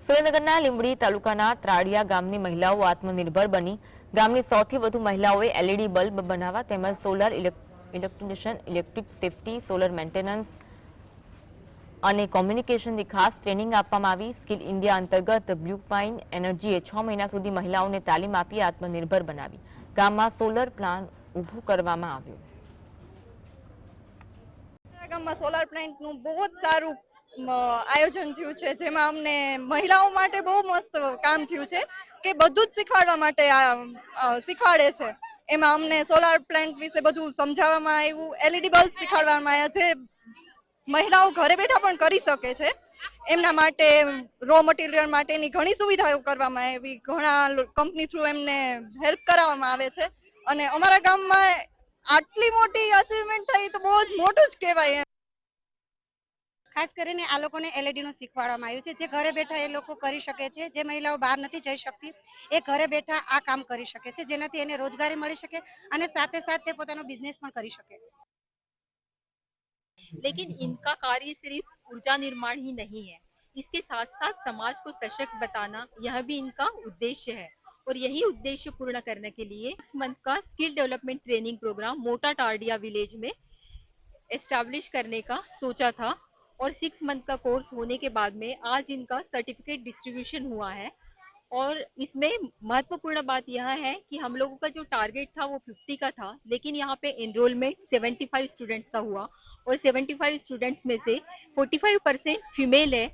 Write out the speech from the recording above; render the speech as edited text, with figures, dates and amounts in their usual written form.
સુરેન્દ્રનગરના લીંબડી તાલુકાના ત્રાડિયા ગામની મહિલાઓ આત્મનિર્ભર બની ગામની સૌથી વધુ મહિલાઓએ એલઈડી બલ્બ બનાવવા તેમજ solar electrician, electric safety, solar maintenance અને કોમ્યુનિકેશનની ખાસ ટ્રેનિંગ આપવામાં આવી। સ્કિલ ઇન્ડિયા અંતર્ગત બ્લુ પાઇન એનર્જીએ 6 મહિના સુધી મહિલાઓને તાલીમ આપી આત્મનિર્ભર બનાવી ગામમાં સોલર પ્લાન્ટ ઊભું કરવામાં આવ્યું। ગામમાં સોલાર પ્લાન્ટનું બહુ જ સારું આયોજન થયું છે, જેમાં અમને મહિલાઓ માટે બહુ મસ્ત કામ થયું છે કે બધું જ શીખવાડવા માટે શીખવાડે છે। એમાં અમને સોલાર પ્લાન્ટ વિશે બધું સમજાવવામાં આવ્યું, એલઈડી બલ્બ શીખવાડવામાં આવ્યા છે, મહિલાઓ ઘરે બેઠા પણ કરી શકે છે। એમના માટે રો મટીરિયલ માટેની ઘણી સુવિધાઓ કરવામાં આવી, ઘણા કંપની થ્રુ એમને હેલ્પ કરાવવામાં આવે છે અને અમારા ગામમાં આટલી મોટી અચીવમેન્ટ થઈ તો બહુ જ મોટું જ કહેવાય। ખાસ કરીને આ લોકોને એલઈડી નું શીખવાડવામાં આવ્યું છે, જે ઘરે બેઠા એ લોકો કરી શકે છે। જે મહિલાઓ બહાર નથી જઈ શકતી એ ઘરે બેઠા આ કામ કરી શકે છે, જેનાથી એને રોજગારી મળી શકે અને સાથે સાથે પોતાનો બિઝનેસ પણ કરી શકે। लेकिन इनका कार्य सिर्फ ऊर्जा निर्माण ही नहीं है, इसके साथ साथ समाज को सशक्त बताना यह भी इनका उद्देश्य है। और यही उद्देश्य पूर्ण करने के लिए 6 मंथ का स्किल डेवलपमेंट ट्रेनिंग प्रोग्राम मोटा टारडिया विलेज में एस्टैब्लिश करने का सोचा था। और 6 मंथ का कोर्स होने के बाद में आज इनका सर्टिफिकेट डिस्ट्रीब्यूशन हुआ है। और इसमें महत्वपूर्ण बात यह है कि हम लोगों का जो टारगेट था वो 50 का था, लेकिन यहाँ पे एनरोलमेंट 75 स्टूडेंट्स का हुआ और 75 स्टूडेंट्स में से 45% फीमेल है।